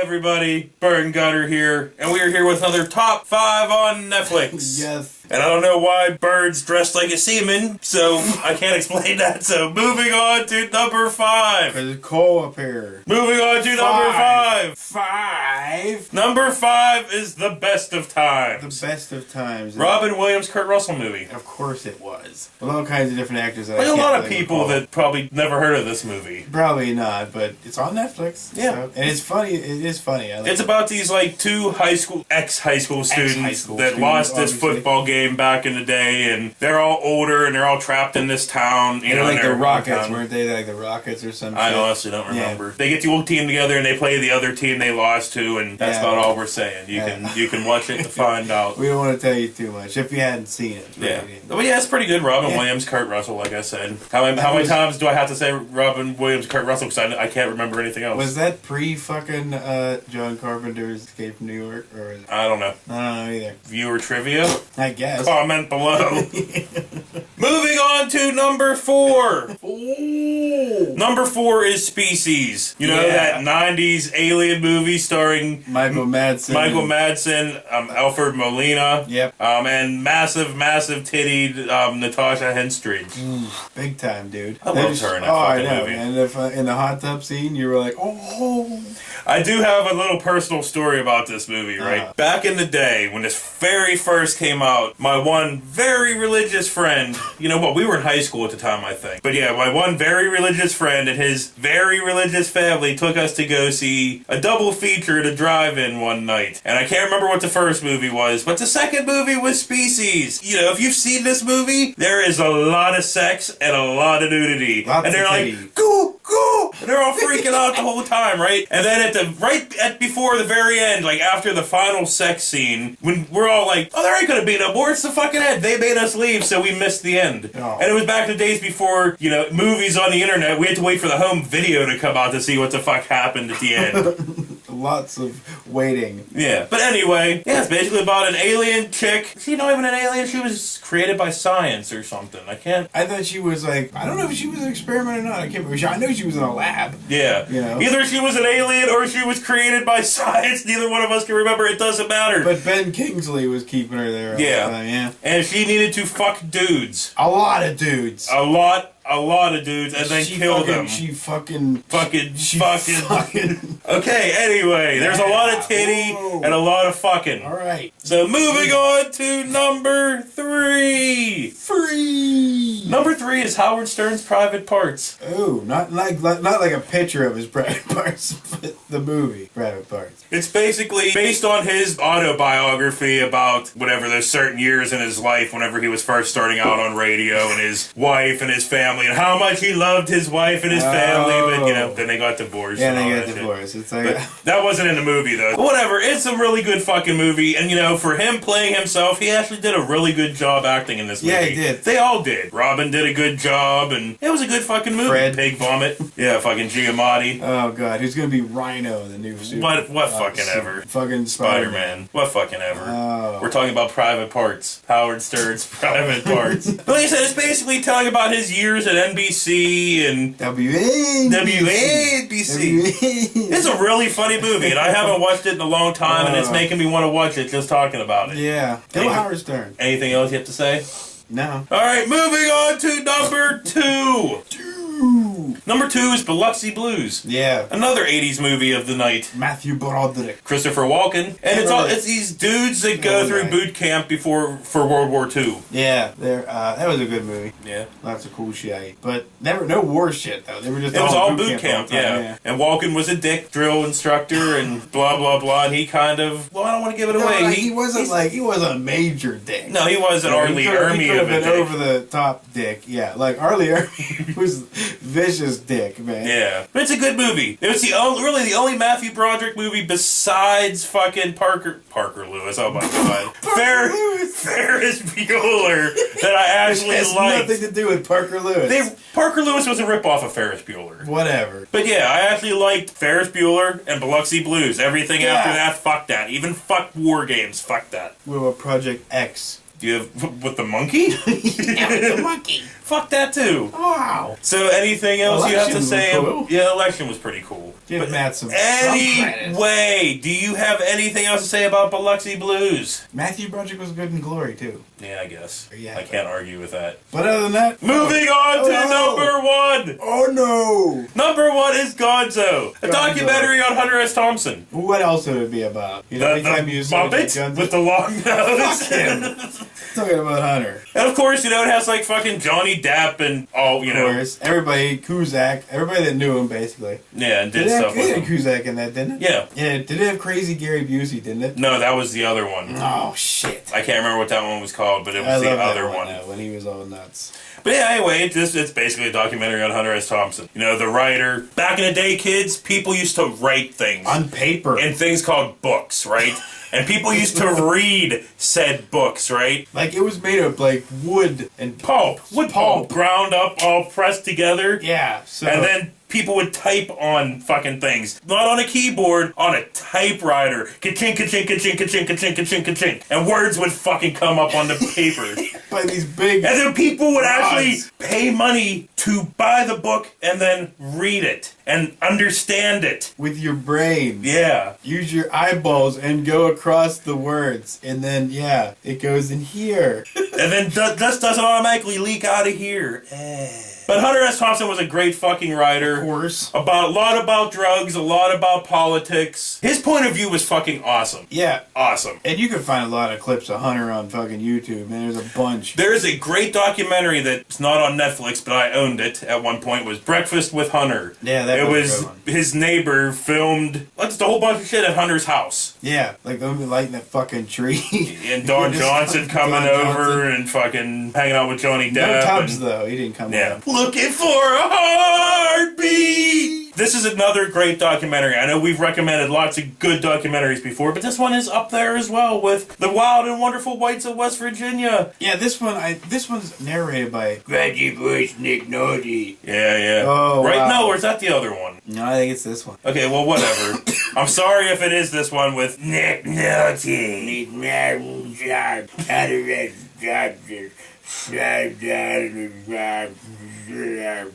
everybody, Bird and Gutter here, and we are here with another Top 5 on Netflix. Yes. And I don't know why Bird's dressed like a seaman, so I can't explain that. So moving on to number 5. There's coal up here. Moving on to number 5. 5? Number 5 is The Best of Times. The Best of Times. Robin Williams, Kurt Russell movie. Of course it was. With all kinds of different actors. That Like I a can't lot of really people recall. that probably never heard of this movie. Probably not, but it's on Netflix. Yeah. So, and it's funny. It is funny. I like It's it. about these like two ex-high school students Ex-high-school that students, lost this obviously. football game back in the day, and they're all older and they're all trapped in this town. You They're know, like and the they're Rockets, town. weren't they? Like the Rockets or something. I honestly don't remember. They get the old team together and they play the other team they lost to, and that's about all we're saying. You can watch it to find out. We don't want to tell you too much if you hadn't seen it. Yeah, Really. but yeah, it's pretty good. Robin Yeah. Williams, Kurt Russell, like I said. How many times do I have to say Robin Williams, Kurt Russell? Because I can't remember anything else. Was that pre-fucking John Carpenter's Escape from New York? Or is it? I don't know. I don't know either. Viewer trivia? I guess. Comment below. Moving on to number 4. Ooh. Number 4 is Species. You know that 90s alien movie starring Michael Madsen. Alfred Molina, Yep. and massive tittied Natasha Henstridge. Big time, dude. I love her in that I fucking know. movie. And if in the hot tub scene, you were like, oh. I do have a little personal story about this movie, right? Back in the day, when this very first came out, my one very religious friend, you know what, we were in high school at the time, I think. But yeah, my one very religious friend and his very religious family took us to go see a double feature at a drive-in one night. And I can't remember what the first movie was, but the second movie was Species. You know, if you've seen this movie, there is a lot of sex and a lot of nudity. Lots and they're of like, titties. go! And they're all freaking out the whole time, right? And then before the very end, like after the final sex scene, when we're all like, oh, there ain't gonna be no more, it's the fucking end. They made us leave, so we missed the end. Oh. And it was back in the days before, you know, movies on the internet. We had to wait for the home video to come out to see what the fuck happened at the end. Lots of waiting. Yeah. But anyway, yeah, it's basically about an alien chick. She's not even an alien, she was created by science or something. I thought she was like, I don't know if she was an experiment or not. I can't remember. I know she was in a lab. Yeah. You know? Either she was an alien or she was created by science. Neither one of us can remember. It doesn't matter. But Ben Kingsley was keeping her there all the time, yeah. And she needed to fuck dudes. A lot of dudes. A lot of dudes, and then kill them. Fucking. Okay, anyway, there's a lot of titty and a lot of fucking. Alright. So moving on to number 3. Number 3 is Howard Stern's Private Parts. Oh, not like a picture of his private parts, but the movie Private Parts. It's basically based on his autobiography about whatever those certain years in his life whenever he was first starting out on radio, and his wife and his family, and how much he loved his wife and his family, but you know, then they got divorced. Yeah, and they all got that divorced. shit. It's like But that wasn't in the movie though. But whatever, it's a really good fucking movie, and you know, for him playing himself, he actually did a really good job acting in this movie. Yeah, he did. They all did. Robin did a good job, and it was a good fucking movie. Fred. Pig Vomit. Yeah, fucking Giamatti. oh god, who's gonna be Rhino in the new suit? What fucking ever. Fucking Spider-Man. What fucking ever. Oh. We're talking about Private Parts. Howard Stern's Private Parts. But like I said, it's basically telling about his years at NBC and WNBC. It's a really funny movie, and I haven't watched it in a long time, and it's making me want to watch it just talking about it. Yeah. Go Howard Stern. Anything else you have to say? No. Alright, moving on to number 2. Number 2 is Biloxi Blues. Yeah. Another 80s movie of the night. Matthew Broderick. Christopher Walken. And it's these dudes that go through boot camp for World War II. Yeah, that was a good movie. Yeah. Lots of cool shit. But no war shit, though. They were just It was all boot all camp, the time, yeah. And Walken was a dick drill instructor and blah, blah, blah. And he kind of, well, I don't want to give it away. He wasn't a major dick. No, he wasn't Arlie Ermy of a dick. over the top dick, yeah. Like Arlie Ermy was vicious dick, man. Yeah, but it's a good movie. It was really the only Matthew Broderick movie besides fucking Parker Lewis. Oh my god, Ferris Bueller that I actually It has liked. nothing to do with Parker Lewis. Parker Lewis was a ripoff of Ferris Bueller. Whatever. But yeah, I actually liked Ferris Bueller and Biloxi Blues. Everything after that, fuck that. Even fuck War Games, fuck that. What about Project X? Do you have with the monkey? Yeah, with the monkey. Fuck that too. Wow. So anything else you have to say? Cool. Yeah, election was pretty cool. Give Matt some Anyway, do you have anything else to say about Biloxi Blues? Matthew Broderick was good in Glory too. Yeah, I guess. Yeah, I can't argue with that. But other than that, moving on to number one. Oh no! Number one is Gonzo, a documentary on Hunter S. Thompson. What else would it be about? You know, The Muppet with the long nose. Fuck him. Talking about Hunter. And of course, you know, it has like fucking Johnny Depp and all, you know. Of course. Everybody, Cusack, everybody that knew him basically. Yeah, and did stuff with him. It had Cusack in that, didn't it? Yeah. Yeah, did it have Crazy Gary Busey, didn't it? No, that was the other one. Oh, shit. I can't remember what that one was called, but it was the other one. When he was all nuts. But yeah, anyway, it's basically a documentary on Hunter S. Thompson. You know, the writer. Back in the day, kids, people used to write things. On paper. In things called books, right? And people used to read said books, right? Like, it was made of, like, wood and pulp. Wood pulp. Ground up, all pressed together. Yeah, so... And then people would type on fucking things. Not on a keyboard, on a typewriter. Ka-chink, ka-chink, ka-chink, ka-chink, ka-chink, ka-chink, ka-chink. And words would fucking come up on the paper. By these big... And then people would actually pay money to buy the book and then read it. And understand it. With your brain. Yeah. Use your eyeballs and go across the words. And then, yeah, it goes in here. And then dust doesn't automatically leak out of here. But Hunter S. Thompson was a great fucking writer. Of course. A lot about drugs, a lot about politics. His point of view was fucking awesome. Yeah. Awesome. And you can find a lot of clips of Hunter on fucking YouTube, man. There's a bunch. There is a great documentary that's not on Netflix, but I owned it at one point. It was Breakfast with Hunter. Yeah, that was a good one. His neighbor filmed just a whole bunch of shit at Hunter's house. Yeah, like them lighting that fucking tree. And Don Johnson coming over and fucking hanging out with Johnny Depp. No Tubbs, though. He didn't come over. Looking for a heartbeat! This is another great documentary. I know we've recommended lots of good documentaries before, but this one is up there as well with The Wild and Wonderful Whites of West Virginia. Yeah, this one's narrated by Reggie Bush, Nick Nolte. Yeah. Oh, right? wow. No, or is that the other one? No, I think it's this one. Okay, well, whatever. I'm sorry if it is this one with Nick Nolte.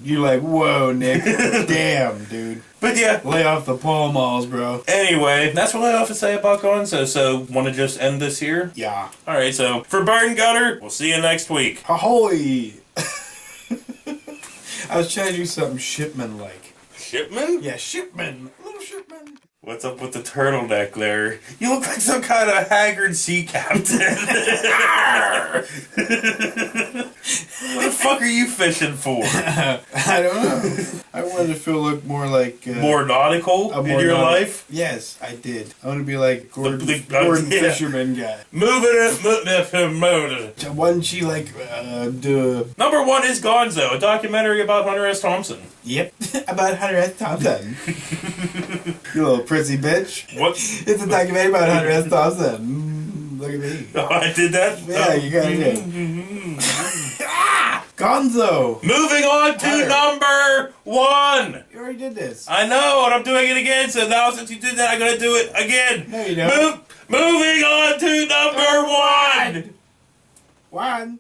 You're like, whoa, Nick. Damn, dude. But yeah. Lay off the Pall Malls, bro. Anyway, that's what I have to say about Gonzo. So, want to just end this here? Yeah. Alright, so, for Bart and Gunner, we'll see you next week. Ahoy! I was trying to do something Shipman-like. Shipman? Yeah, Shipman. Little Shipman. What's up with the turtleneck there? You look like some kind of haggard sea captain. What the fuck are you fishing for? I don't know. I wanted to look more like... more nautical in your life? Yes, I did. I want to be like Gordon Fisherman guy. Moving it. Wasn't she like... Number one is Gonzo, a documentary about Hunter S. Thompson. Yep, about Hunter S. Thompson. You little prissy bitch. What? It's a documentary about Hunter S. Thompson. Look at me. Oh, I did that? Yeah, you got it. Gonzo. Moving on to number one. You already did this. I know, and I'm doing it again, so now since you did that, I'm going to do it again. No, you don't. Moving on to number one. One.